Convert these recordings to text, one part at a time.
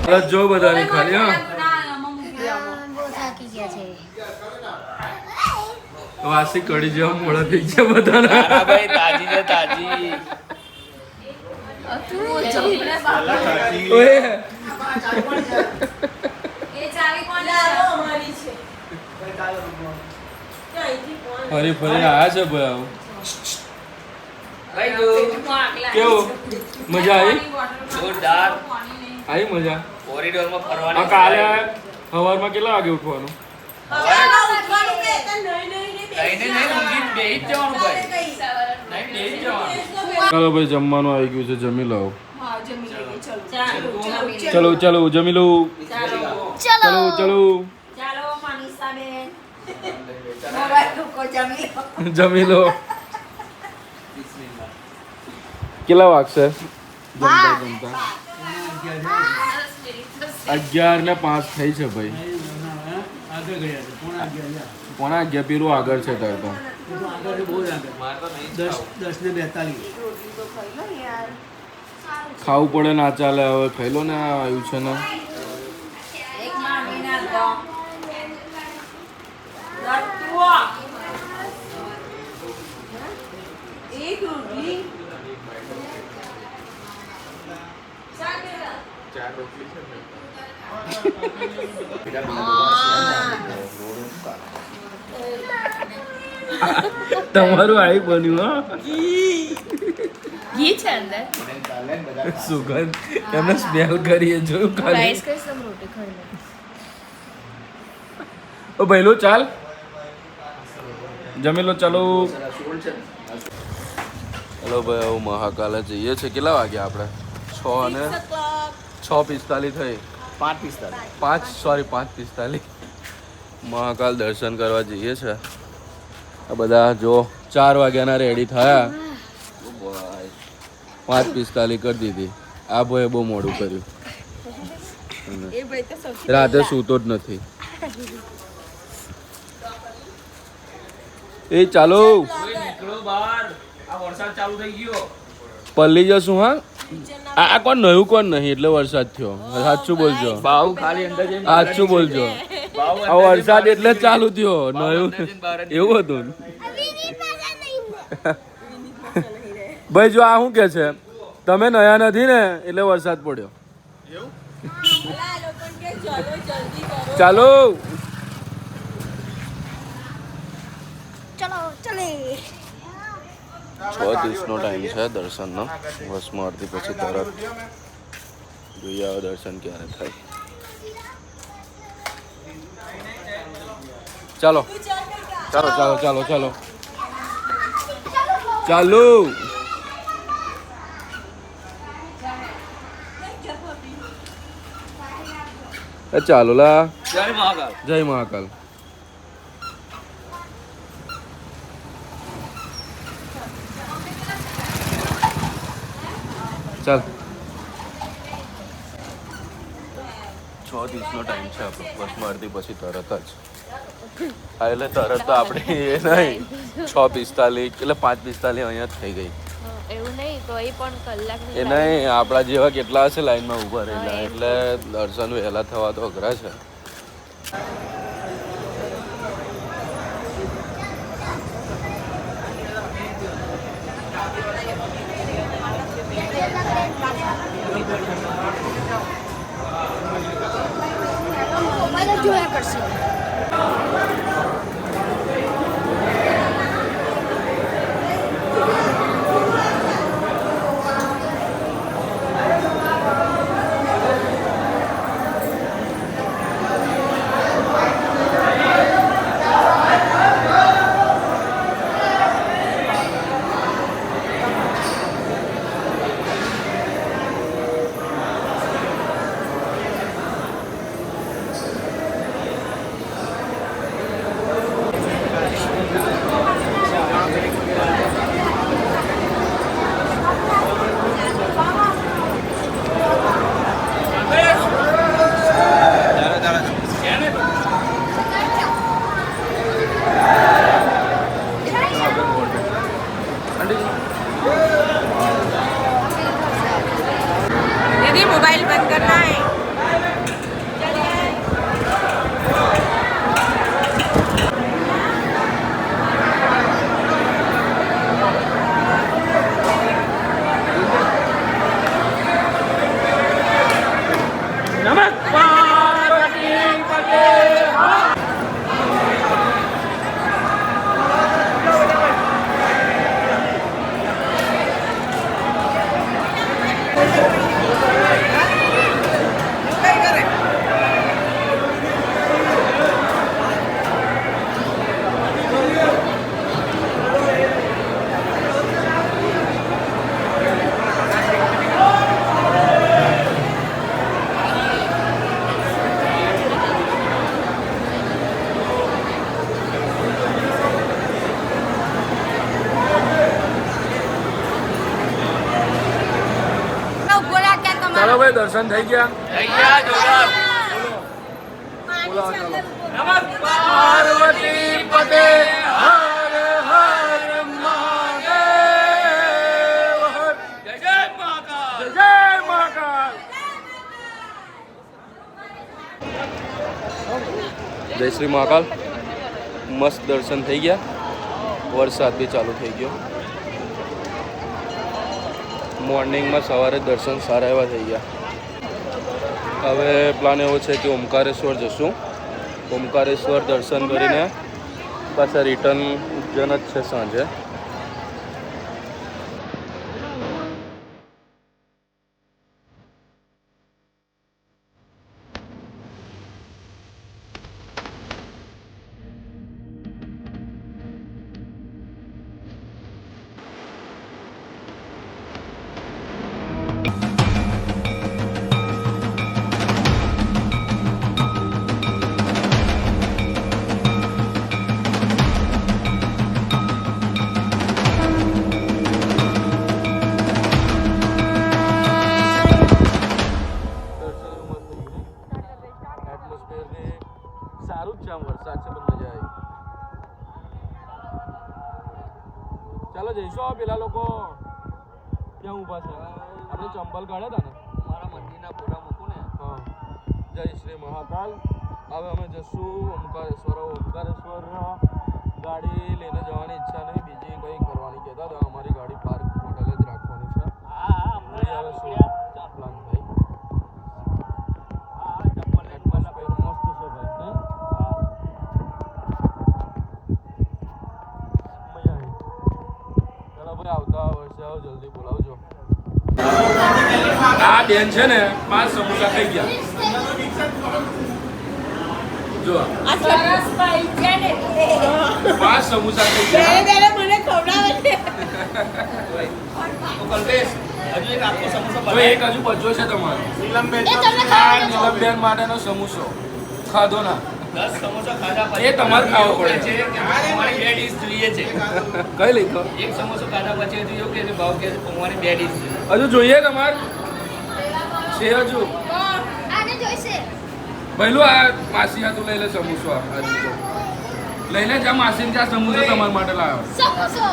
જો બધાને ખાલી હા વાસી કડી જેવા મોડા થઈ ગયા બધાના ભાઈ તાજી છે તાજી ઓય ફરી ફરી આયા છે ભાઈ કેવું મજા આવી જોરદાર આવી મજા કોરિડોરમાં ફરવાની કાલે સવારમાં કેટલા વાગે ઉઠવાનું ચાલો ભાઈ જમવાનું આવી ગયું છે જમી લો ચલો ચલો જમી લો ચલો ચલો જમી લો કેટલા વાગશે જમતા જમતા 11:05 થઈ છે ભાઈ પોણા 11 પેલું આગળ છે તાર તો 10:42 ખાવું પડે ના ચાલે હવે ખાઈ લો ને આવ્યું છે ને તમારું આવી બન્યું હા ઘી છે અંદર સુગંધ એમને સ્મેલ કરીએ જોયું ખાલી રાઈસ કઈ સમ રોટી ખાઈ લે ઓ ભઈલો ચાલ જમી લો ચાલો હેલો ભાઈ હું મહાકાલે જઈએ છે કેટલા વાગ્યા આપણે 6:45 થઈ 5:45 મહાકાલ દર્શન કરવા જઈએ છે આ બધા જો 4 વાગ્યાના રેડી થયા 5:45 કરી દીધી આ ભાઈએ બહુ મોડું કર્યું રાતે સૂતો જ નથી એ ચાલો પલ્લી જશું હા આ કોણ નયું કોણ નહીં એટલે વરસાદ થયો સાચું બોલજો બાહુ ખાલી અંદર જઈને સાચું બોલજો આ વરસાદ એટલે ચાલુ થયો નયું એવું હતું ભાઈ જો આ શું કે છે તમે નયા નથી ને એટલે વરસાદ પડ્યો ચાલો 6:30 નો ટાઈમ છે દર્શનનો બસમાં અડધી પછી તરત જોઈએ આવે દર્શન ક્યારે થાય ચાલો ચાલો ચાલો ચાલો ચાલો ચાલો ચાલો લા જય મહાકાલ જય મહાકાલ ચાલ 6:30 નો ટાઈમ છે આપણો બસમાં અડધી પછી તરત જ હા એટલે તરત તો આપણે એ નહીં 6:45 એટલે 5:45 અહીંયા જ થઈ ગઈ એવું નહીં તો એ પણ કલાક એ નહીં આપણા જેવા કેટલા હશે લાઈનમાં ઊભા રહેલા એટલે દર્શન વહેલા થવા તો અઘરા છે જોયા કરશે ભાઈ દર્શન થઈ ગયા? થઈ ગયા જોરદાર. પાર્વતી પતે હર હર મહાદેવ હર જય જય મહાકાલ. જય મહાકાલ. જય શ્રી મહાકાલ. મસ્ત દર્શન થઈ ગયા. વરસાદ બી ચાલુ થઈ ગયો. મોર્નિંગમાં સવારે દર્શન સારા એવા થઈ ગયા. હવે પ્લાન એવો છે કે ઓમકારેશ્વર જશું. ઓમકારેશ્વર દર્શન કરીને પાછા રિટર્ન ઉજ્જૈન જ છે સાંજે. સારું જ છે. આમ વરસાદ છે પણ મજા આવી. ચાલો જઈશું. પેલા લોકો ક્યાં ઊભા છે? આપણે ચંપલ કાઢ્યા હતા ને મારા મંદિરના ફોટા મૂકું ને. હા. જય શ્રી મહાકાલ. હવે અમે જશું ઓમકારેશ્વર. ઓમકારેશ્વર ગાડી લઈને જવાની ઈચ્છા નહીં. બીજી કંઈ કરવાની કહેતા હતા. અમારી ગાડી પાર્ક હોટલે જ રાખવાની છે. જોઈએ હવે શું પ્લાન થાય. એટમોસ્ફિયર મસ્ત છે ભાઈ. નહીં? મજા આવી. ચાલો ભાઈ આવતા વર્ષે આવો જલ્દી બોલાવજો. આ બેન છે ને 5 સમોસા ખાઈ ગયા. જો 5 સમોસા ખાઈ ગયા. તો કલ્પેશ, હજુ એક આખો સમોસો હવે એક હજુ બચ્યો છે તમારો. આ નીલમબેન માટેનો સમોસો ખાધો ના. 10 સમોસા ખાધા પછી એ તમારે ખાવો પડે. છે કે અમારે 2 ડીશ જોઈએ છે. કઈ લીધો? એક સમોસો ખાધા પછી હજુ એવું કે છે ભાવ કે છે અમારે 2 ડીશ છે. હજુ જોઈએ તમારે છે હજુ આને જોઈશે. પહેલું આ માસી હાથું લઈ લે સમોસો. આ લીધો. લઈને જા માસીને ત્યાં સમોસો તમારા માટે લાવ્યો. સમોસો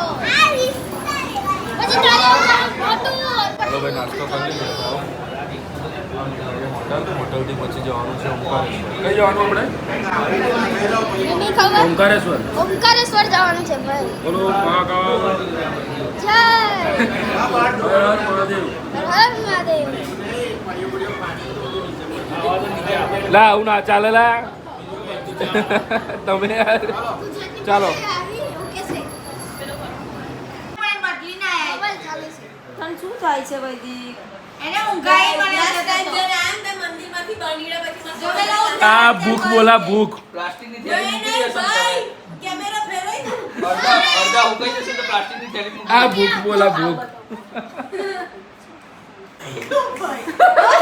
પછી તારે મોટું ચલો ભાઈ નાસ્તો કરી લઈએ. હોટલથી પછી જવાનું છે ઓમકારેશ્વર. કઈ જવાનું આપણે? એની ખબર ઓમકારેશ્વર. ઓમકારેશ્વર જવાનું છે ભાઈ. બોલો મહાકાલ. જય હર હર મહાદેવ. હર મહાદેવ. લા આવું ના ચાલે લા. તમે યાર ચાલો. શું થાય છે વૈદિક? એને ઊંઘાઈ મને મંદિરમાંથી બનીડા પછી આ ભૂખ બોલા ભૂખ. પ્લાસ્ટિકની થેલી મૂકી દેશે ને ભાઈ તમે. કેમેરા ફેરવાઈ ને અડધા ઉકાઈ જશે તો પ્લાસ્ટિકની થેલી મૂકી આ ભૂખ બોલા ભૂખ. ભાઈ